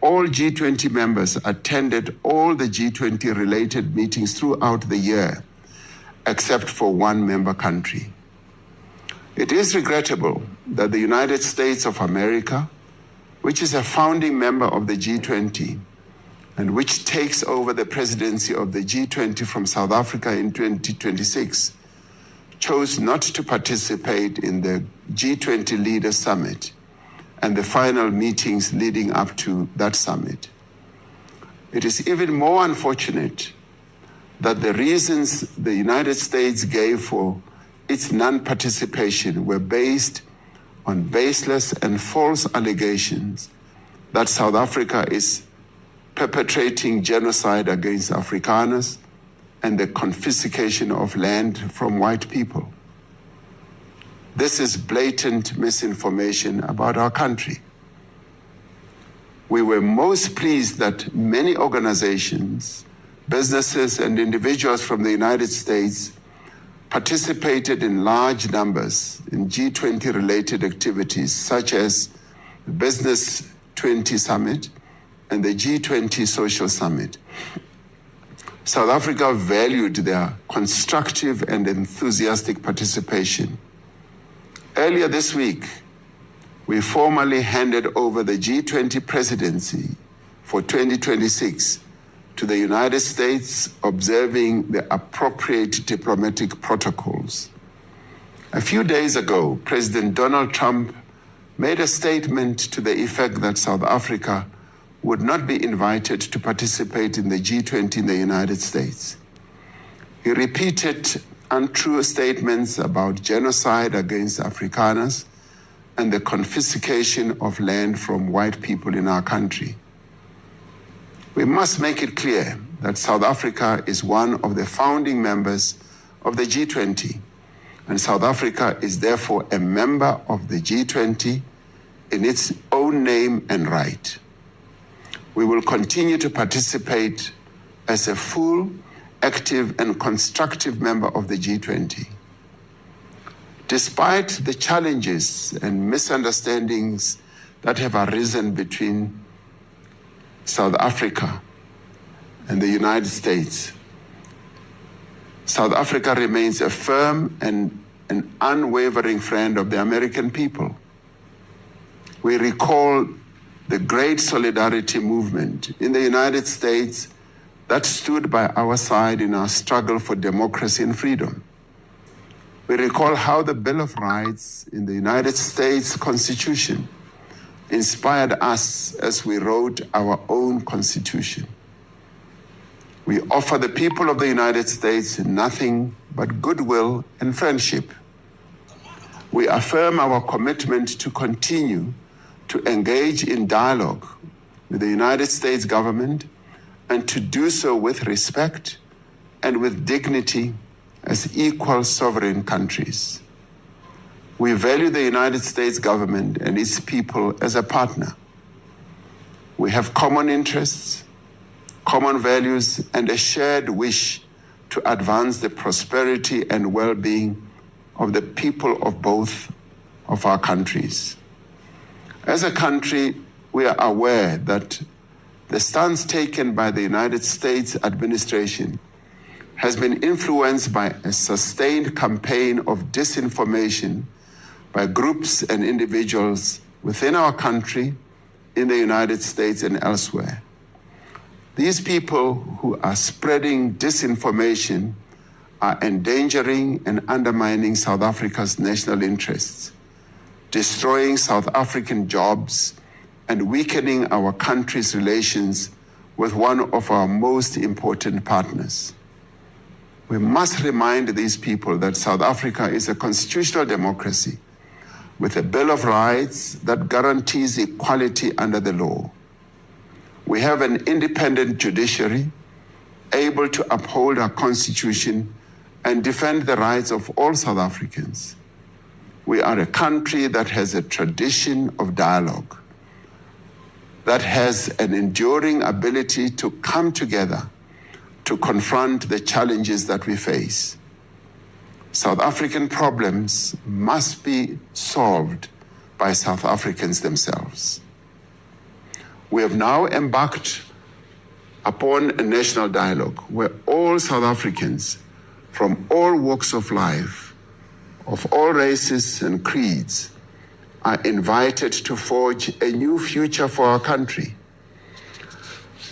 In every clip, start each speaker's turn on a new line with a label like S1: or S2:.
S1: All G20 members attended all the G20 related meetings throughout the year, except for one member country. It is regrettable that the United States of America, which is a founding member of the G20 and which takes over the presidency of the G20 from South Africa in 2026, chose not to participate in the G20 Leaders Summit and the final meetings leading up to that summit. It is even more unfortunate that the reasons the United States gave for its non-participation were based on baseless and false allegations that South Africa is perpetrating genocide against Afrikaners and the confiscation of land from white people. This is blatant misinformation about our country. We were most pleased that many organizations, businesses, and individuals from the United States participated in large numbers in G20-related activities such as the Business 20 Summit and the G20 Social Summit. South Africa valued their constructive and enthusiastic participation. Earlier this week, we formally handed over the G20 presidency for 2026 to the United States, observing the appropriate diplomatic protocols. A few days ago, President Donald Trump made a statement to the effect that South Africa would not be invited to participate in the G20 in the United States. He repeated untrue statements about genocide against Afrikaners and the confiscation of land from white people in our country. We must make it clear that South Africa is one of the founding members of the G20, and South Africa is therefore a member of the G20 in its own name and right. We will continue to participate as a full, active, and constructive member of the G20. Despite the challenges and misunderstandings that have arisen between South Africa and the United States, South Africa remains a firm and an unwavering friend of the American people. We recall the great solidarity movement in the United States that stood by our side in our struggle for democracy and freedom. We recall how the Bill of Rights in the United States Constitution inspired us as we wrote our own Constitution. We offer the people of the United States nothing but goodwill and friendship. We affirm our commitment to continue to engage in dialogue with the United States government and to do so with respect and with dignity as equal sovereign countries. We value the United States government and its people as a partner. We have common interests, common values, and a shared wish to advance the prosperity and well-being of the people of both of our countries. As a country, we are aware that the stance taken by the United States administration has been influenced by a sustained campaign of disinformation by groups and individuals within our country, in the United States and elsewhere. These people who are spreading disinformation are endangering and undermining South Africa's national interests, destroying South African jobs, and weakening our country's relations with one of our most important partners. We must remind these people that South Africa is a constitutional democracy with a Bill of Rights that guarantees equality under the law. We have an independent judiciary able to uphold our Constitution and defend the rights of all South Africans. We are a country that has a tradition of dialogue, that has an enduring ability to come together to confront the challenges that we face. South African problems must be solved by South Africans themselves. We have now embarked upon a national dialogue where all South Africans from all walks of life, of all races and creeds, are invited to forge a new future for our country.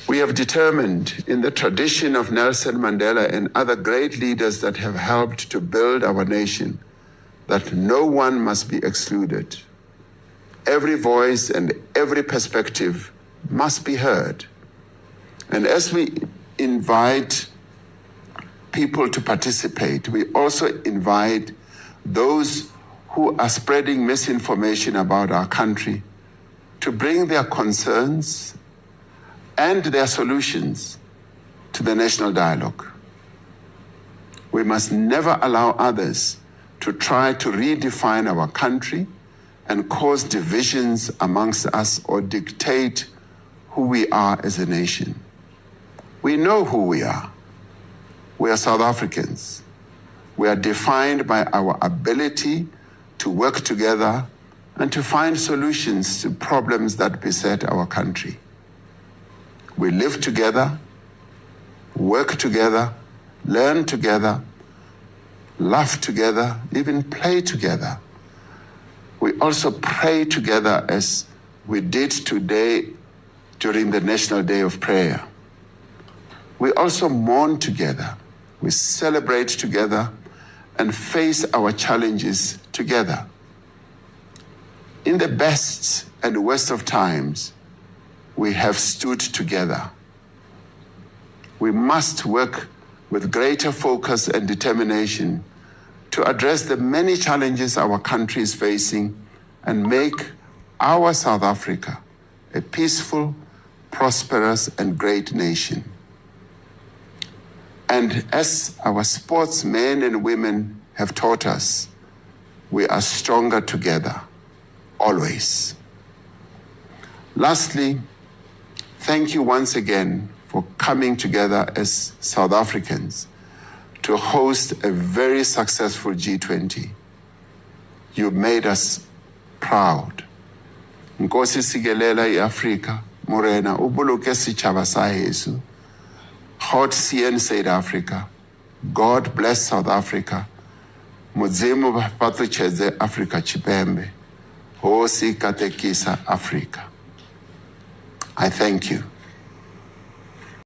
S1: We have determined, in the tradition of Nelson Mandela and other great leaders that have helped to build our nation, that no one must be excluded. Every voice and every perspective must be heard. And as we invite people to participate, we also invite those who are spreading misinformation about our country to bring their concerns and their solutions to the national dialogue. We must never allow others to try to redefine our country and cause divisions amongst us or dictate who we are as a nation. We know who we are. We are South Africans. We are defined by our ability to work together and to find solutions to problems that beset our country. We live together, work together, learn together, laugh together, even play together. We also pray together as we did today during the National Day of Prayer. We also mourn together. We celebrate together and face our challenges together. In the best and worst of times, we have stood together. We must work with greater focus and determination to address the many challenges our country is facing and make our South Africa a peaceful, prosperous, and great nation. And as our sportsmen and women have taught us, we are stronger together, always. Lastly, thank you once again for coming together as South Africans to host a very successful G20. You made us proud. Nkosi sikelela iAfrika, Morena, ubuluke sichaba sa Yesu. God CN South Africa. God bless South Africa. Mudzimu bapatucheze Africa Chipembe. Hosi katekisa Africa. I thank you.